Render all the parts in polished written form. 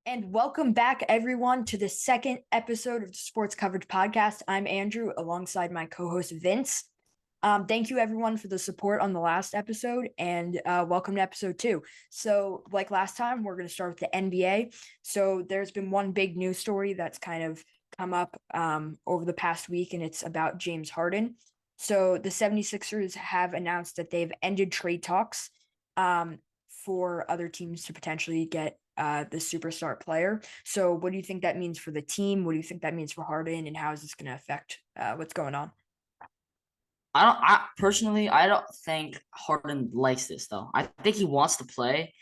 And welcome back, everyone, to the second episode of the Sports Coverage Podcast. I'm Andrew, alongside my co-host Vince. Thank you, everyone, for the support on the last episode, and welcome to episode 2. So, like last time, we're going to start with the NBA. So, there's been one big news story that's kind of come up over the past week, and it's about James Harden. So, the 76ers have announced that they've ended trade talks for other teams to potentially get the superstar player. So, what do you think that means for the team? What do you think that means for Harden, and how is this going to affect what's going on? I don't think Harden likes this though. I think he wants to play.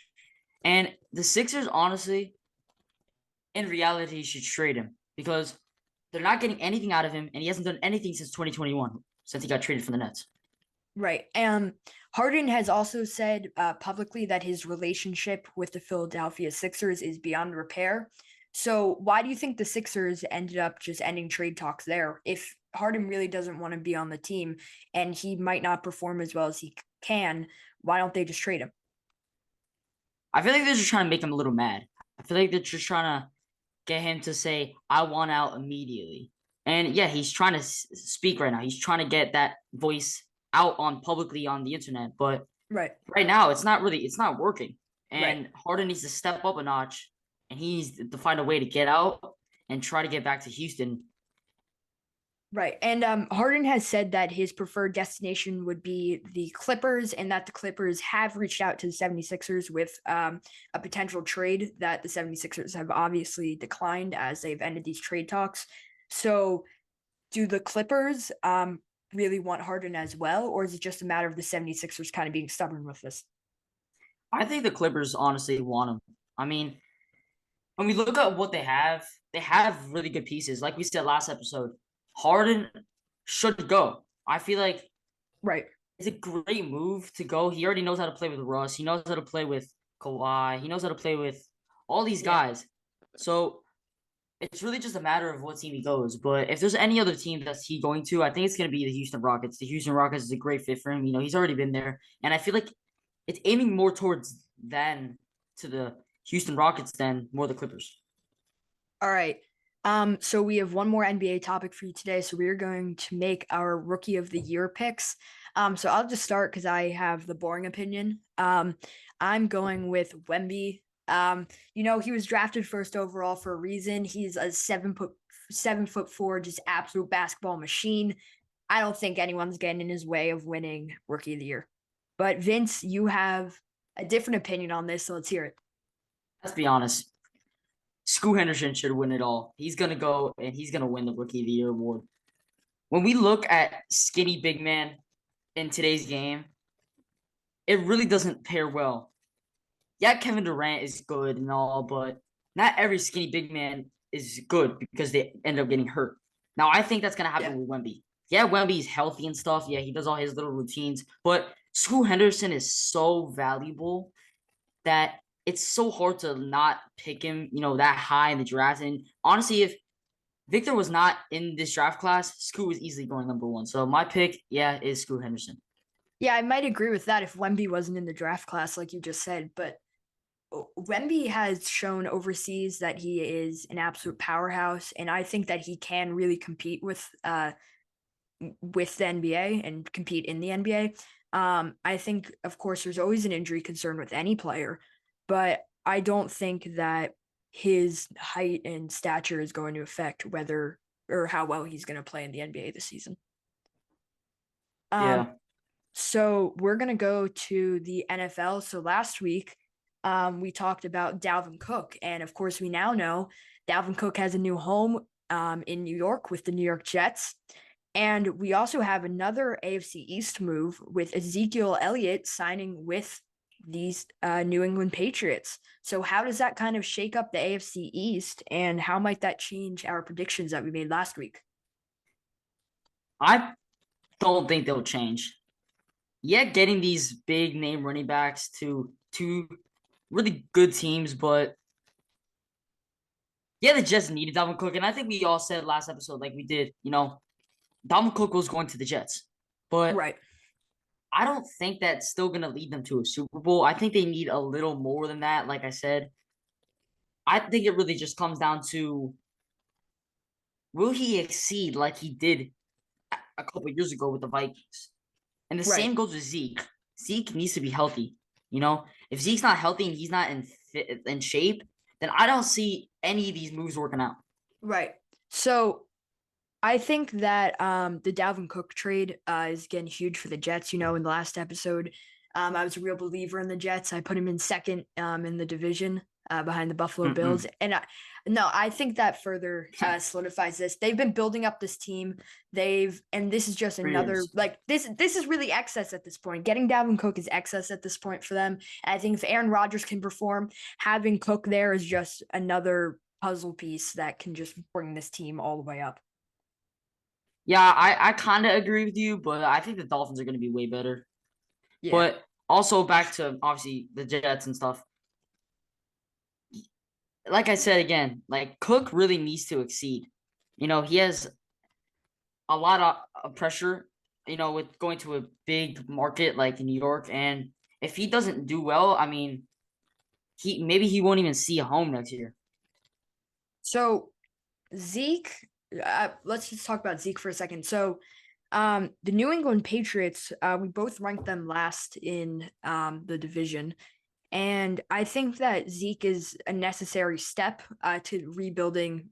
And the Sixers, honestly, in reality, should trade him because they're not getting anything out of him, and he hasn't done anything since 2021, since he got traded from the Nets. Right. Harden has also said publicly that his relationship with the Philadelphia Sixers is beyond repair. So, why do you think the Sixers ended up just ending trade talks there? If Harden really doesn't want to be on the team and he might not perform as well as he can, why don't they just trade him? I feel like they're just trying to make him a little mad. I feel like they're just trying to get him to say, I want out immediately. And yeah, he's trying to speak right now. He's trying to get that voice out on publicly on the internet. But Right. right now, it's not working. Right. And Harden needs to step up a notch, and he needs to find a way to get out and try to get back to Houston. Right. And Harden has said that his preferred destination would be the Clippers and that the Clippers have reached out to the 76ers with a potential trade that the 76ers have obviously declined as they've ended these trade talks. So, do the Clippers really want Harden as well, or is it just a matter of the 76ers kind of being stubborn with this? I think the Clippers honestly want him. I mean, when we look at what they have really good pieces. Like we said last episode, Harden should go. I feel like Right. it's a great move to go. He already knows how to play with Russ. He knows how to play with Kawhi. He knows how to play with all these Yeah. guys. So it's really just a matter of what team he goes. But if there's any other team that's he going to, I think it's going to be the Houston Rockets. The Houston Rockets is a great fit for him. You know, he's already been there. And I feel like it's aiming more towards than to the Houston Rockets than more the Clippers. All right. So we have one more NBA topic for you today. So we are going to make our rookie of the year picks. So I'll just start because I have the boring opinion. I'm going with Wemby. He was drafted first overall for a reason. He's a 7'4", just absolute basketball machine. I don't think anyone's getting in his way of winning rookie of the year. But Vince, you have a different opinion on this, so let's hear it. Let's be honest. Scoot Henderson should win it all. He's gonna go and he's gonna win the Rookie of the Year award. When we look at skinny big man in today's game, it really doesn't pair well. Yeah, Kevin Durant is good and all, but not every skinny big man is good because they end up getting hurt. Now, I think that's gonna Yeah. happen with Wemby. Yeah, Wemby's healthy and stuff. Yeah, he does all his little routines, but Scoot Henderson is so valuable that it's so hard to not pick him, that high in the draft. And honestly, if Victor was not in this draft class, Scoot was easily going number one. So my pick, yeah, is Scoot Henderson. Yeah, I might agree with that if Wemby wasn't in the draft class, like you just said. But Wemby has shown overseas that he is an absolute powerhouse, and I think that he can really compete with the NBA and compete in the NBA. I think, of course, there's always an injury concern with any player, but I don't think that his height and stature is going to affect whether or how well he's going to play in the NBA this season. Um, Yeah. so we're gonna go to the NFL. So last week, we talked about Dalvin Cook, and of course, we now know Dalvin Cook has a new home in New York with the New York Jets. And we also have another AFC East move with Ezekiel Elliott signing with these New England Patriots. So, how does that kind of shake up the AFC East, and how might that change our predictions that we made last week? I don't think they'll change. Yeah, getting these big name running backs to two really good teams, but yeah, they just needed Dalvin Cook. And I think we all said last episode, like we did, Dalvin Cook was going to the Jets. But Right. I don't think that's still going to lead them to a Super Bowl. I think they need a little more than that. Like I said, I think it really just comes down to, will he exceed like he did a couple years ago with the Vikings? And the Right. same goes with Zeke. Zeke needs to be healthy. If Zeke's not healthy and he's not in shape, then I don't see any of these moves working out. Right. So I think that the Dalvin Cook trade is getting huge for the Jets. In the last episode, I was a real believer in the Jets. I put him in second in the division behind the Buffalo Bills. Mm-mm. And I think that further solidifies this. They've been building up this team. And this is just For another, years. like, this is really excess at this point. Getting Dalvin Cook is excess at this point for them. And I think if Aaron Rodgers can perform, having Cook there is just another puzzle piece that can just bring this team all the way up. Yeah, I kind of agree with you, but I think the Dolphins are going to be way better. Yeah. But also back to obviously the Jets and stuff. Like I said again, like Cook really needs to exceed. He has a lot of pressure, with going to a big market like New York. And if he doesn't do well, I mean, he won't even see a home next year. So Zeke, let's just talk about Zeke for a second. So, the New England Patriots, we both ranked them last in the division, and I think that Zeke is a necessary step to rebuilding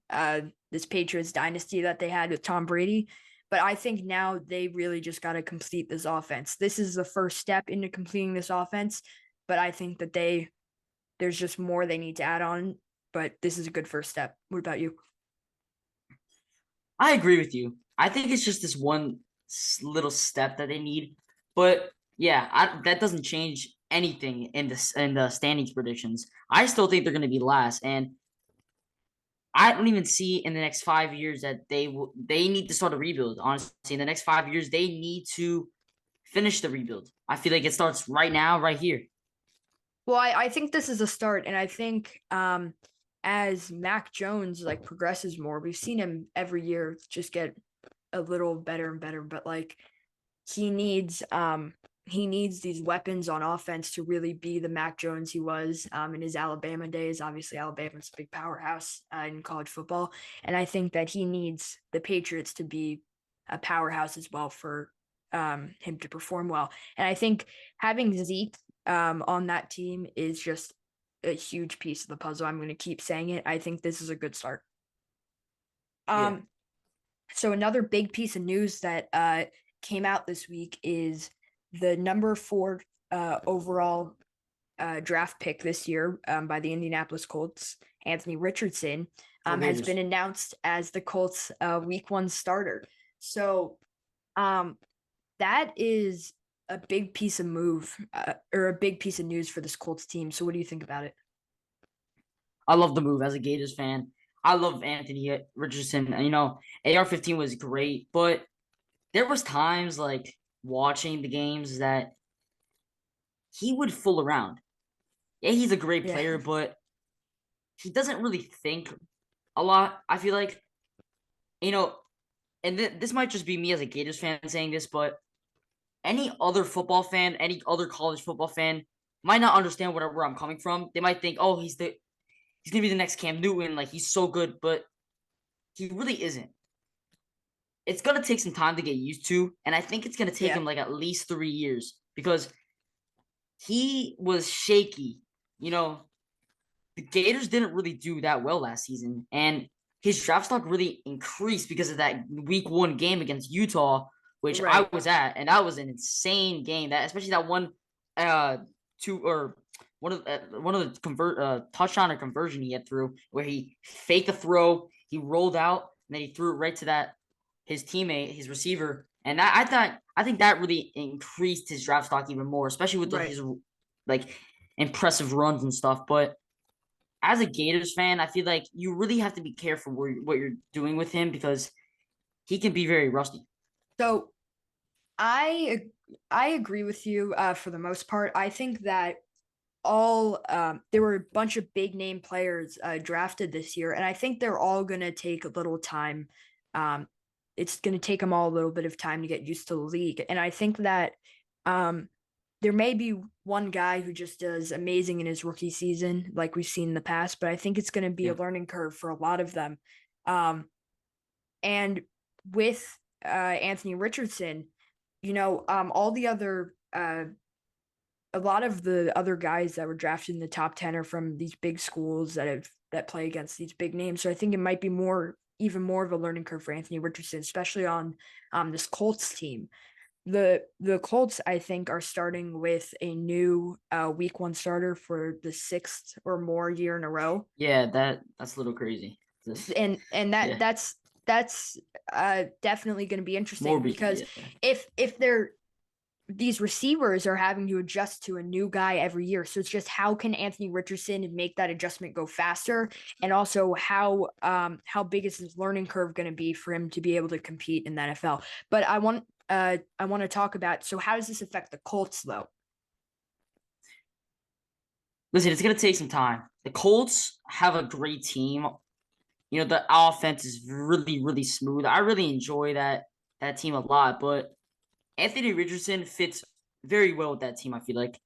this Patriots dynasty that they had with Tom Brady. But I think now they really just got to complete this offense. This is the first step into completing this offense, but I think that there's just more they need to add on. But this is a good first step. What about you? I agree with you. I think it's just this one little step that they need. But yeah, that doesn't change anything in the standings predictions. I still think they're going to be last, and I don't even see in the next 5 years that they need to start a rebuild. Honestly, in the next 5 years, they need to finish the rebuild. I feel like it starts right now, right here. Well, I think this is a start, and I think as Mac Jones like progresses more, we've seen him every year just get a little better and better, but like he needs he needs these weapons on offense to really be the Mac Jones he was in his Alabama days. Obviously, Alabama's a big powerhouse in college football, and I think that he needs the Patriots to be a powerhouse as well for him to perform well. And I think having Zeke on that team is just a huge piece of the puzzle. I'm going to keep saying it. I think this is a good start. Yeah. Um, so another big piece of news that came out this week is the number 4 overall draft pick this year by the Indianapolis Colts, Anthony Richardson, Go has been Gators. announced as the Colts week 1 starter. So um, that is a big piece of move or a big piece of news for this Colts team. So what do you think about it? I love the move as a Gators fan. I love Anthony Richardson. And, AR-15 was great, but there was times like watching the games that he would fool around. Yeah, he's a great Yeah. player, but he doesn't really think a lot. I feel like, you know, and this might just be me as a Gators fan saying this, but any other football fan, any other college football fan might not understand where I'm coming from. They might think, oh, he's gonna be the next Cam Newton, like he's so good, but he really isn't. It's gonna take some time to get used to, and I think it's gonna take Yeah. him like at least 3 years because he was shaky. You know, the Gators didn't really do that well last season, and his draft stock really increased because of that week 1 game against Utah, which I Right. was at, and that was an insane game. That especially that one, two or one of the touchdown or conversion he had through where he faked the throw, he rolled out, and then he threw it right to that his teammate, his receiver, and I think that really increased his draft stock even more, especially with Right. his like impressive runs and stuff, but as a Gators fan, I feel like you really have to be careful what you're doing with him because he can be very rusty. So I I agree with you for the most part. I think that all there were a bunch of big name players drafted this year, and I think they're all gonna take a little time. Um, it's gonna take them all a little bit of time to get used to the league, and I think that um, there may be one guy who just does amazing in his rookie season, like we've seen in the past, but I think it's going to be a Yeah. learning curve for a lot of them. And with Anthony Richardson, all the other a lot of the other guys that were drafted in the top 10 are from these big schools that play against these big names. So I think it might be even more of a learning curve for Anthony Richardson, especially on this Colts team. The Colts, I think, are starting with a new week one starter for the sixth or more year in a row. Yeah, that's a little crazy. And Yeah, that's definitely going to be interesting Morby. because Yeah, if they're these receivers are having to adjust to a new guy every year. So it's just how can Anthony Richardson make that adjustment go faster, and also how big is his learning curve going to be for him to be able to compete in the NFL? But I want to talk about, so how does this affect the Colts though? listen, it's gonna take some time. The Colts have a great team. You know, the offense is really, really smooth. I really enjoy that team a lot. But Anthony Richardson fits very well with that team. I feel like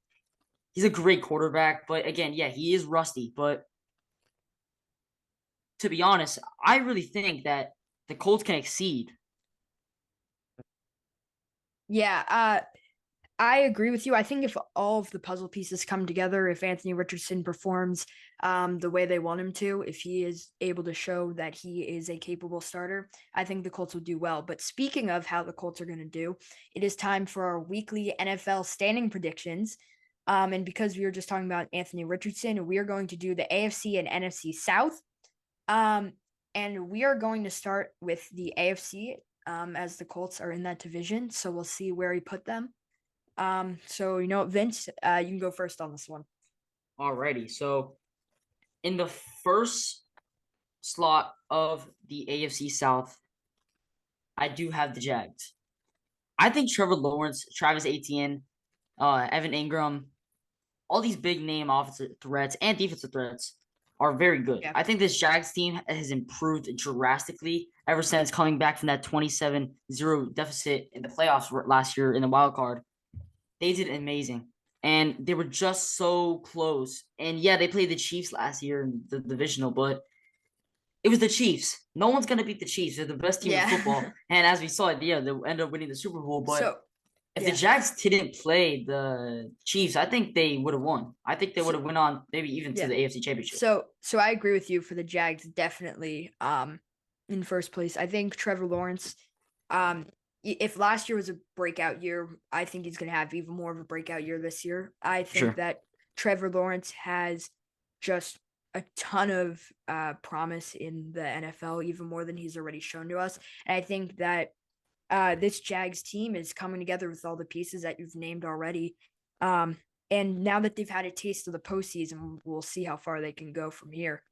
he's a great quarterback. But again, yeah, he is rusty. But to be honest, I really think that the Colts can exceed. Yeah, I agree with you. I think if all of the puzzle pieces come together, if Anthony Richardson performs the way they want him to, if he is able to show that he is a capable starter, I think the Colts will do well. But speaking of how the Colts are going to do, it is time for our weekly NFL standing predictions. And because we were just talking about Anthony Richardson, we are going to do the AFC and NFC South. Um, and we are going to start with the AFC as the Colts are in that division. So we'll see where he put them. So Vince, you can go first on this one. Alrighty. So in the first slot of the AFC South, I do have the Jags. I think Trevor Lawrence, Travis Etienne, Evan Ingram, all these big name offensive threats and defensive threats are very good. Yeah. I think this Jags team has improved drastically ever since coming back from that 27-0 deficit in the playoffs last year in the wild card. They did amazing. And they were just so close. And yeah, they played the Chiefs last year in the divisional, but it was the Chiefs. No one's gonna beat the Chiefs. They're the best team in football. Yeah. And as we saw, yeah, they end up winning the Super Bowl. But So if the yeah. Jags didn't play the Chiefs, I think they would have won. I think they would So, have went on maybe even to yeah. the AFC Championship. So I agree with you for the Jags definitely in first place. I think Trevor Lawrence if last year was a breakout year, I think he's going to have even more of a breakout year this year. I think Sure. that Trevor Lawrence has just a ton of promise in the NFL, even more than he's already shown to us. And I think that this Jags team is coming together with all the pieces that you've named already. And now that they've had a taste of the postseason, we'll see how far they can go from here.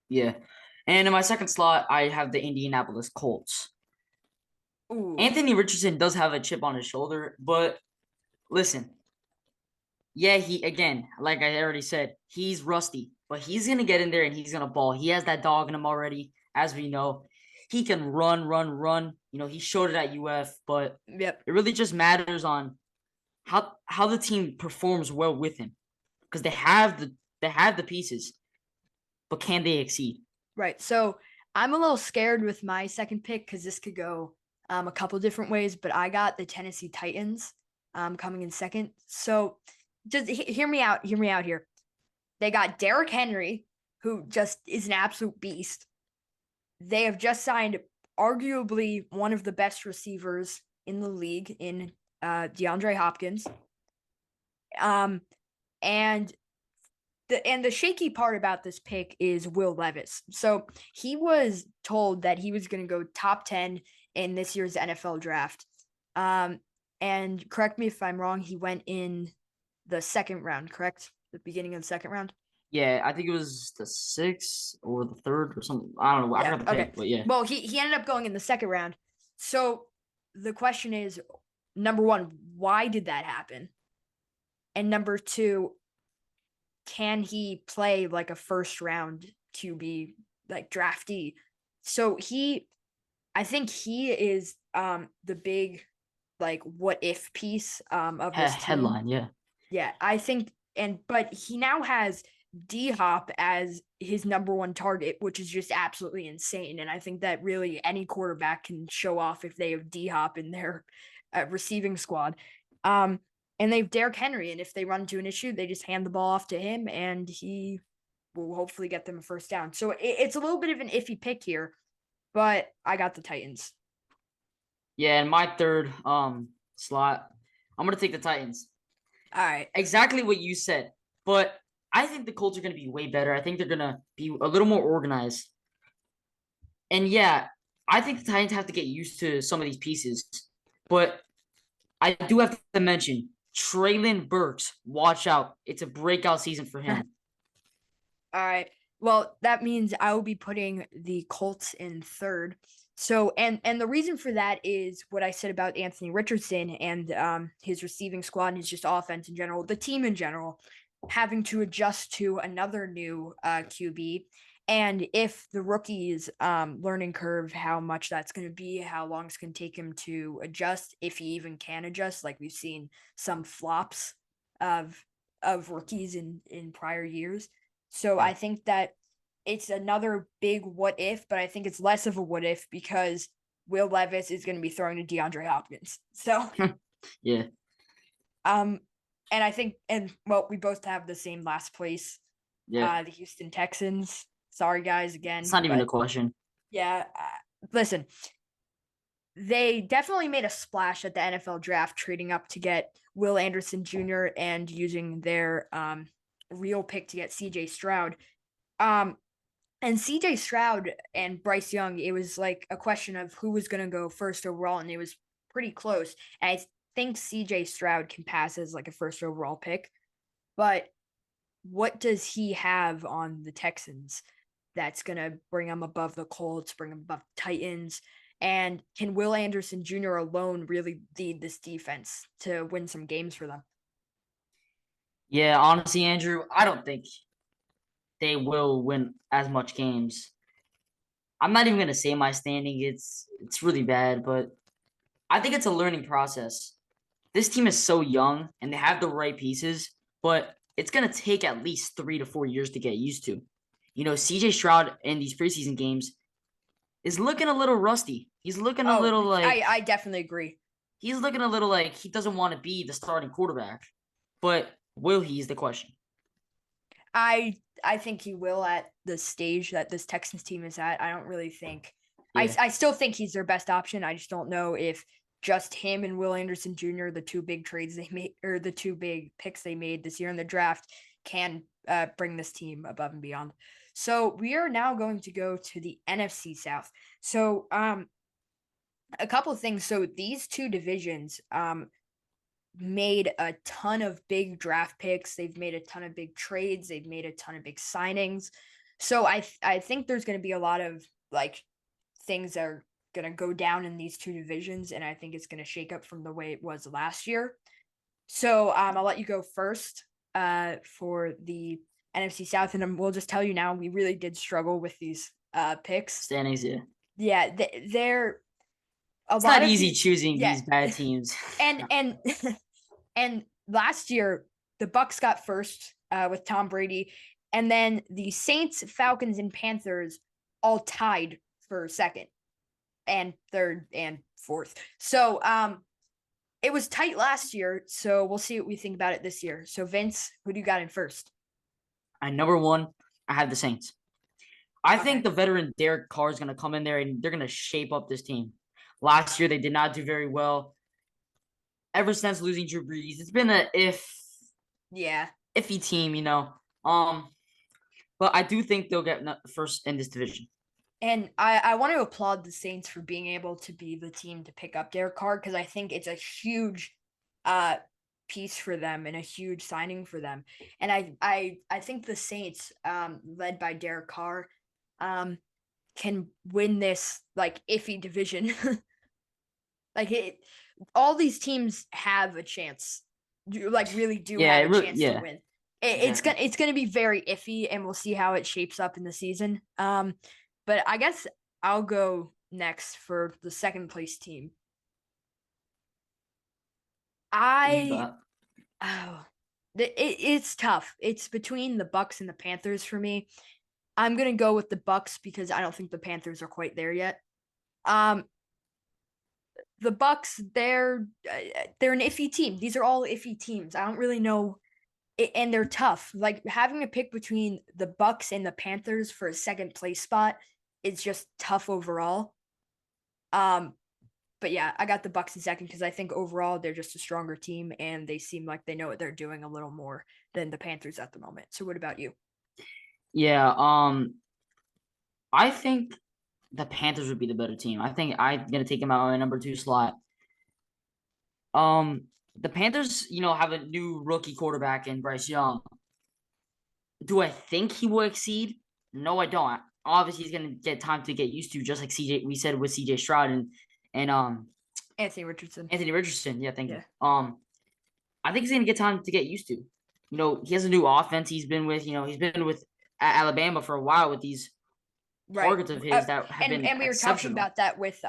Yeah. And in my second slot, I have the Indianapolis Colts. Ooh, Anthony Richardson does have a chip on his shoulder, but listen, yeah, he again, like I already said, he's rusty, but he's gonna get in there and he's gonna ball. He has that dog in him already, as we know. He can run, run, run. You know, he showed it at UF, but yep. it really just matters on how the team performs well with him. Because they have the pieces, but can they exceed? Right. So I'm a little scared with my second pick because this could go a couple different ways, but I got the Tennessee Titans coming in second. So just hear me out. Hear me out here. They got Derrick Henry, who just is an absolute beast. They have just signed arguably one of the best receivers in the league in DeAndre Hopkins. Um, and the shaky part about this pick is Will Levis. So he was told that he was going to go top 10 in this year's NFL draft. And correct me if I'm wrong, he went in the second round, correct? The beginning of the second round? Yeah, I think it was the sixth or the third or something. I don't know. I Yeah. forgot the Okay. pick, but yeah. Well, he ended up going in the second round. So the question is, number one, why did that happen? And number two, can he play like a first round QB like draftee? So I think he is the big like what if piece of this team. Headline, yeah. Yeah, I think, but he now has D Hop as his number one target, which is just absolutely insane. And I think that really any quarterback can show off if they have D Hop in their receiving squad. And they have Derrick Henry, and if they run into an issue, they just hand the ball off to him, and he will hopefully get them a first down. So it's a little bit of an iffy pick here, but I got the Titans. Yeah, in my third slot, I'm gonna take the Titans. All right. Exactly what you said, but I think the Colts are gonna be way better. I think they're gonna be a little more organized. And yeah, I think the Titans have to get used to some of these pieces. But I do have to mention Traylon Burks. Watch out. It's a breakout season for him. All right. Well, that means I will be putting the Colts in third. So, and the reason for that is what I said about Anthony Richardson and his receiving squad and his just offense in general, the team in general, having to adjust to another new QB. And if the rookie's learning curve, how much that's going to be, how long it's going to take him to adjust, if he even can adjust, like we've seen some flops of rookies in prior years. So I think that it's another big what if, but I think it's less of a what if because Will Levis is going to be throwing to DeAndre Hopkins. So Yeah. and I think we both have the same last place. Yeah. The Houston Texans. Sorry guys again. It's not even a question. Yeah, listen. They definitely made a splash at the NFL draft trading up to get Will Anderson Jr. and using their real pick to get CJ Stroud. And CJ Stroud and Bryce Young, it was like a question of who was going to go first overall, and it was pretty close. And I think CJ Stroud can pass as like a first overall pick. But what does he have on the Texans that's going to bring him above the Colts, bring him above the Titans? And can Will Anderson Jr. alone really lead this defense to win some games for them? Yeah, honestly, Andrew, I don't think they will win as much games. I'm not even gonna say my standing. It's really bad, but I think it's a learning process. This team is so young and they have the right pieces, but it's gonna take at least 3 to 4 years to get used to. You know, CJ Stroud in these preseason games is looking a little rusty. He's looking a little like I definitely agree. he's looking a little like he doesn't want to be the starting quarterback. But will he is the question. I think he will at the stage that this Texans team is at. I don't really think Yeah. I still think he's their best option. I just don't know if just him and Will Anderson Jr., the two big trades they made or the two big picks they made this year in the draft, can bring this team above and beyond. So we are now going to go to the NFC South. So a couple of things. So these two divisions made a ton of big draft picks. They've made a ton of big trades. They've made a ton of big signings. So I think there's going to be a lot of like things that are going to go down in these two divisions, and I think it's going to shake up from the way it was last year. So I'll let you go first for the NFC South, and we'll just tell you now we really did struggle with these picks. Standings, yeah. Yeah, they're it's not easy choosing these bad teams. and and last year the Bucs got first with Tom Brady, and then the Saints, Falcons, and Panthers all tied for second and third and fourth. So it was tight last year, so we'll see what we think about it this year. So Vince, who do you got in first? Number one, I have the Saints. I think the veteran Derek Carr is going to come in there and they're going to shape up this team. Last year, they did not do very well. Ever since losing Drew Brees, it's been iffy team, you know. But I do think they'll get first in this division. And I want to applaud the Saints for being able to be the team to pick up Derek Carr because I think it's a huge piece for them and a huge signing for them. And I think the Saints, led by Derek Carr, can win this like iffy division. All these teams have a chance. Really do have a chance to win. It's gonna be very iffy, and we'll see how it shapes up in the season. But I guess I'll go next for the second place team. Who you I got? oh, it's tough. It's between the Bucks and the Panthers for me. I'm gonna go with the Bucks because I don't think the Panthers are quite there yet. Um, the Bucks, they're an iffy team. These are all iffy teams. I don't really know, and they're tough. Like having to pick between the Bucks and the Panthers for a second place spot is just tough overall. Um, but yeah, I got the Bucks in second because I think overall they're just a stronger team and they seem like they know what they're doing a little more than the Panthers at the moment. So what about you? Yeah, I think the Panthers would be the better team. I think I'm gonna take them out on my number 2 slot. Um, the Panthers, have a new rookie quarterback in Bryce Young. Do I think he will exceed? No, I don't. Obviously, he's gonna get time to get used to, just like CJ. We said with CJ Stroud and Anthony Richardson. Anthony Richardson. Yeah, thank you. Yeah. I think he's gonna get time to get used to. He has a new offense. He's been with Alabama for a while with these Right. targets of his that have been And we were talking exceptional. about that with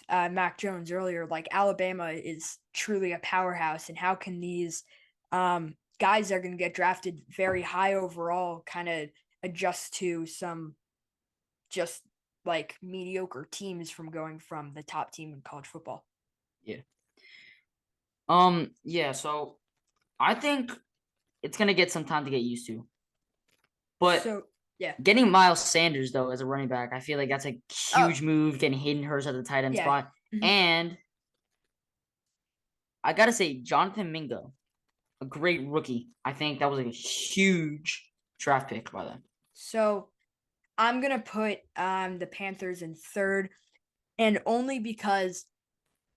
Mac Jones earlier. Like Alabama is truly a powerhouse, and how can these guys that are going to get drafted very high overall kind of adjust to some just like mediocre teams from going from the top team in college football? Yeah. Yeah. So I think it's gonna get some time to get used to, but So yeah, getting Miles Sanders though as a running back, I feel like that's a oh huge move. Getting Hayden Hurst at the tight end yeah, spot, mhm. and I gotta say Jonathan Mingo, a great rookie. I think that was a huge draft pick by them. So I'm gonna put the Panthers in third, and only because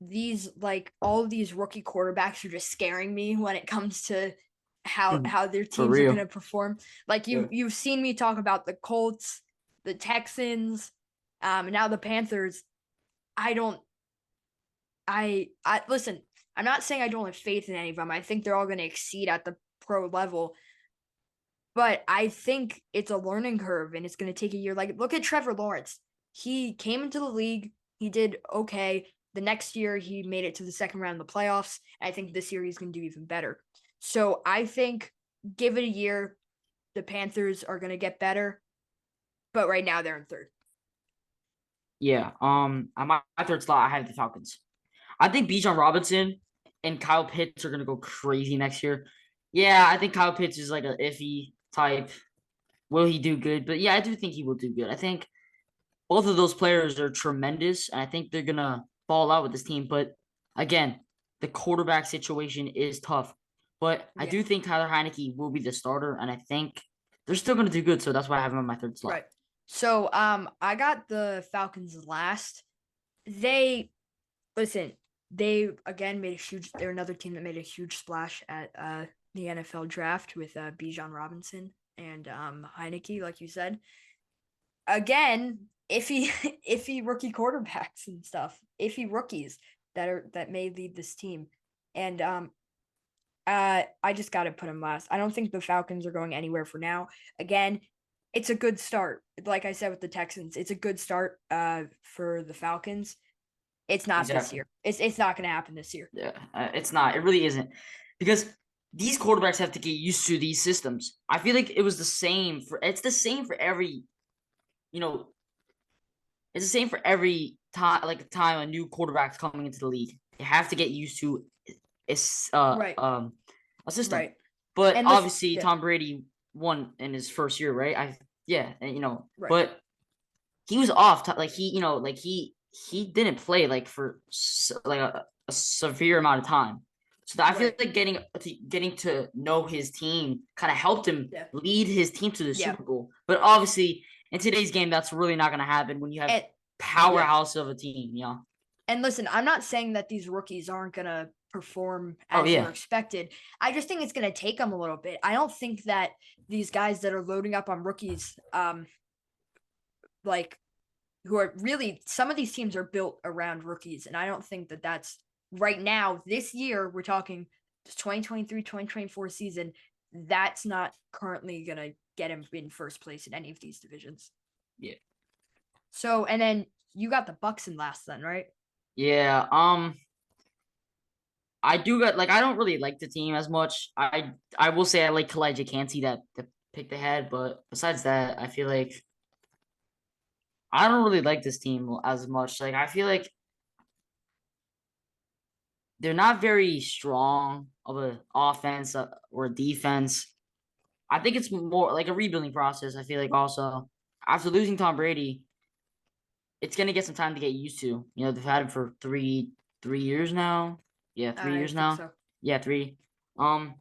these like all of these rookie quarterbacks are just scaring me when it comes to how their For teams are going real. to perform. Like Yeah. you've seen me talk about the Colts, the Texans, and now the Panthers. I don't I listen, I'm not saying I don't have faith in any of them. I think they're all going to exceed at the pro level, but I think it's a learning curve and it's going to take a year. Like look at Trevor Lawrence. He came into the league, he did okay. The next year he made it to the second round of the playoffs. I think this year he's going to do even better. So I think give it a year, the Panthers are going to get better, but right now they're in third. Yeah. On my third slot, I have the Falcons. I think Bijan Robinson and Kyle Pitts are gonna go crazy next year. Yeah, I think Kyle Pitts is like a iffy type. Will he do good? But yeah, I do think he will do good. I think both of those players are tremendous, and I think they're gonna ball out with this team. But again, the quarterback situation is tough. But I Yeah, do think Tyler Heineke will be the starter, and I think they're still gonna do good. So that's why I have him on my third slot. right. So I got the Falcons last. They listen, they again made a huge they're another team that made a huge splash at the NFL draft with Bijan Robinson and Heineke, like you said. Again, iffy iffy rookie quarterbacks and stuff, iffy rookies that may lead this team. And I just gotta put them last. I don't think the Falcons are going anywhere for now. Again, it's a good start. Like I said with the Texans, it's a good start for the Falcons. It's not this Exactly. year. It's not going to happen this year. Yeah, it's not. It really isn't because these quarterbacks have to get used to these systems. I feel like it was the same for. It's the same for every. You know, it's the same for every time. Like time a new quarterback's coming into the league, they have to get used to is Right. a system. Right. But And listen, obviously, yeah, Tom Brady won in his first year, right? Yeah, and, right. but he was off. Like he didn't play like for like a severe amount of time. So I feel Right. like getting to know his team kind of helped him Yeah. lead his team to the Yeah. Super Bowl. But obviously, in today's game, that's really not going to happen when you have And yeah. powerhouse of a team. And listen, I'm not saying that these rookies aren't going to perform Oh as they're yeah, expected. I just think it's going to take them a little bit. I don't think that these guys that are loading up on rookies like who are really some of these teams are built around rookies and I don't think that that's right now this year we're talking 2023-2024 season that's not currently going to get him in first place in any of these divisions. yeah, So and then you got the Bucks in last then, right? yeah. I do got like I don't really like the team as much. I will say I like Kalijah Cansey that picked ahead, but besides that, I feel like I don't really like this team as much. Like I feel like they're not very strong of a offense or defense. I think it's more like a rebuilding process. I feel like also after losing Tom Brady, it's gonna get some time to get used to. You know, they've had him for three years now. Yeah, three I years think now. so. Yeah, three. Um,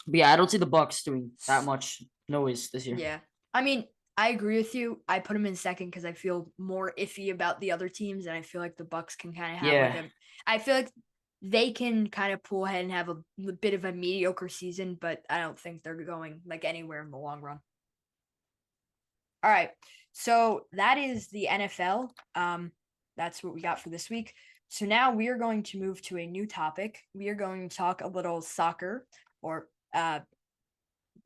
but yeah, I don't see the Bucks doing that much noise this year. Yeah. I mean, I agree with you. I put them in second because I feel more iffy about the other teams, and I feel like the Bucks can kind of have like Yeah, a. I feel like they can kind of pull ahead and have a bit of a mediocre season, but I don't think they're going like anywhere in the long run. All right, so that is the NFL. That's what we got for this week. So now we are going to move to a new topic. We are going to talk a little soccer or football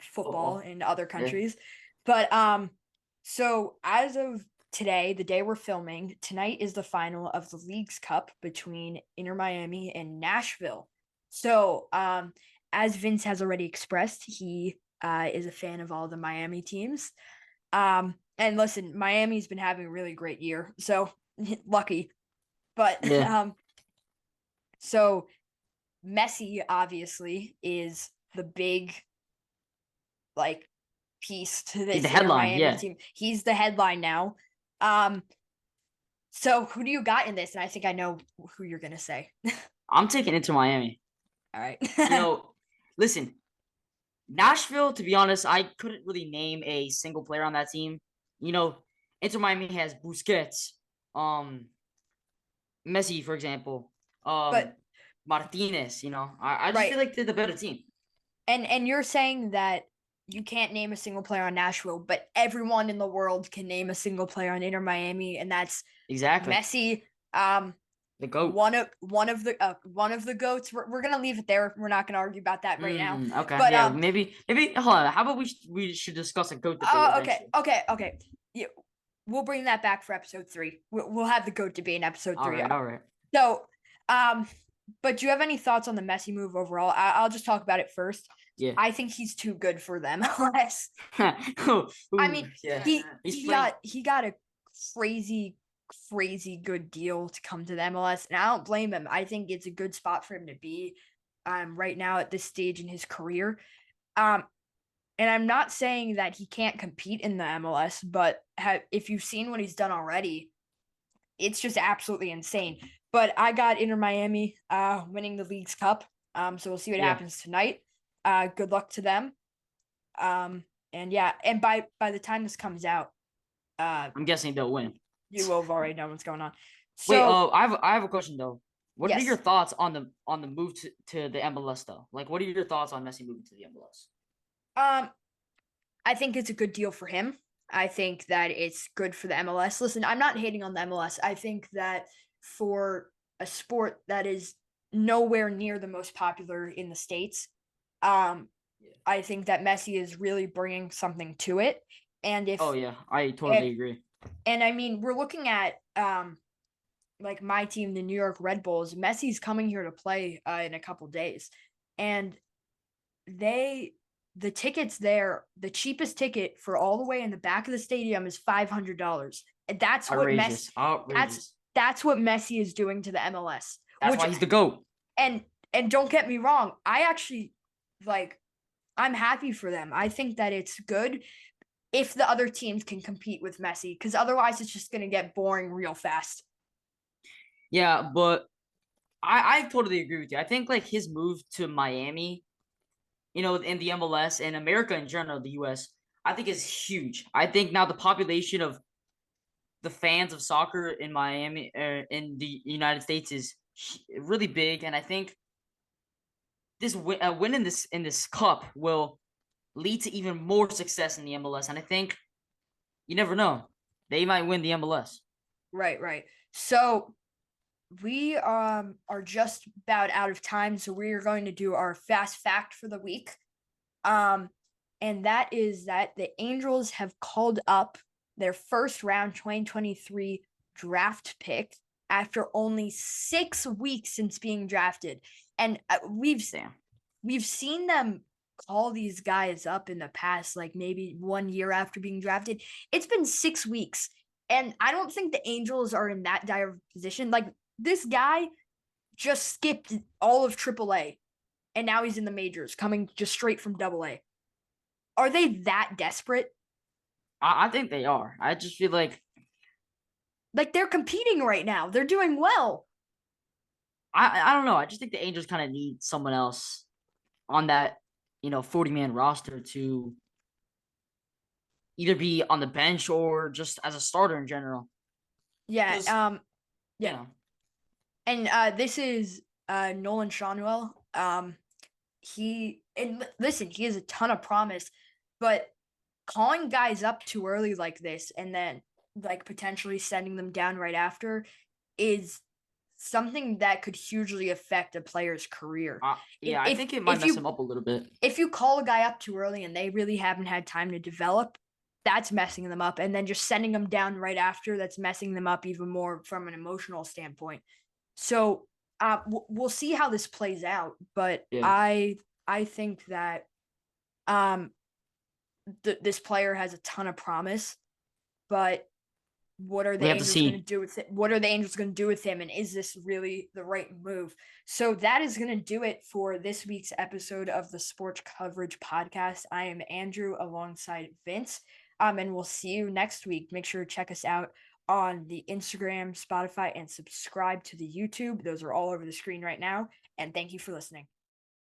football. in other Yeah. countries. But so as of today, the day we're filming, tonight is the final of the Leagues Cup between Inter Miami and Nashville. So as Vince has already expressed, he is a fan of all the Miami teams. And listen, Miami's been having a really great year. So lucky. But Yeah. so Messi obviously is the big like piece to He's the this Inter headline. Miami Yeah. team. He's the headline now. Um, so who do you got in this? And I think I know who you're gonna say. I'm taking it to Miami. All right. You know, listen, Nashville, to be honest, I couldn't really name a single player on that team. You know, Inter Miami has Busquets, um, Messi, for example, but Martinez. I just right. feel like they're the better team. And you're saying that you can't name a single player on Nashville, but everyone in the world can name a single player on Inter Miami, and that's Exactly. Messi. The GOAT. One of the goats. We're gonna leave it there. We're not gonna argue about that right now. Okay. But Yeah. Maybe. Hold on. How about we should discuss a GOAT debate okay, eventually? okay. Yeah, we'll bring that back for episode 3. We'll have the goat debate in episode All 3. right. All right. So, um, but do you have any thoughts on the Messi move overall? I'll just talk about it first. Yeah. I think he's too good for them. Ooh, I mean, yeah. he He's he playing. got a crazy good deal to come to the MLS, and I don't blame him. I think it's a good spot for him to be right now at this stage in his career. Um, and I'm not saying that he can't compete in the MLS, but if you've seen what he's done already, it's just absolutely insane. But I got Inter Miami winning the League's Cup. So we'll see what Yeah. happens tonight. Good luck to them. And yeah, and by the time this comes out, I'm guessing they'll win. you will have already known what's going on. Wait, So I have a question though. What are your yes, thoughts on the move to the MLS though? Like, what are your thoughts on Messi moving to the MLS? um, I think it's a good deal for him. I think that it's good for the MLS. Listen, I'm not hating on the MLS. I think that for a sport that is nowhere near the most popular in the States, Yeah. I think that Messi is really bringing something to it. And Oh if yeah, I and, totally agree. and I mean, we're looking at like my team, the New York Red Bulls. Messi's coming here to play in a couple days, and they the tickets there, the cheapest ticket for all the way in the back of the stadium is $500. And that's what Messi Outrageous, that's outrageous. that's what Messi is doing to the MLS. That's Which why he's the GOAT. and and don't get me wrong, I actually like I'm happy for them. I think that it's good if the other teams can compete with Messi, because otherwise it's just gonna get boring real fast. Yeah, but I totally agree with you. I think like his move to Miami, in the MLS and America in general, the US, I think is huge. I think now the population of the fans of soccer in Miami, in the United States, is really big, and I think this win in this cup will lead to even more success in the MLS. And I think you never know, they might win the MLS. Right. So we are just about out of time, so we are going to do our fast fact for the week. Um, and that is that the Angels have called up their first round 2023 draft pick after only 6 weeks since being drafted. And Damn. we've seen them call these guys up in the past, like maybe 1 year after being drafted. It's been 6 weeks, and I don't think the Angels are in that dire position. Like this guy just skipped all of AAA, and now he's in the majors, coming just straight from AA. Are they that desperate? I think they are. I just feel like Like they're competing right now. They're doing well. I don't know. I just think the Angels kind of need someone else on that 40-man roster to either be on the bench or just as a starter in general. Yeah. Because you Yeah. know, And this is Nolan Shonwell. Listen, he has a ton of promise, but calling guys up too early like this and then like potentially sending them down right after is something that could hugely affect a player's career. yeah, I think it might mess him up a little bit. If you call a guy up too early and they really haven't had time to develop, that's messing them up. And then just sending them down right after, that's messing them up even more from an emotional standpoint. So we'll see how this plays out, but Yeah. I think that um this player has a ton of promise, but what are the We have to Angels going to see. do with it? What are the Angels going to do with him? And is this really the right move? So that is going to do it for this week's episode of the Sports Coverage Podcast. I am Andrew alongside Vince. And we'll see you next week. Make sure to check us out on the Instagram, Spotify, and subscribe to the YouTube. Those are all over the screen right now. And thank you for listening.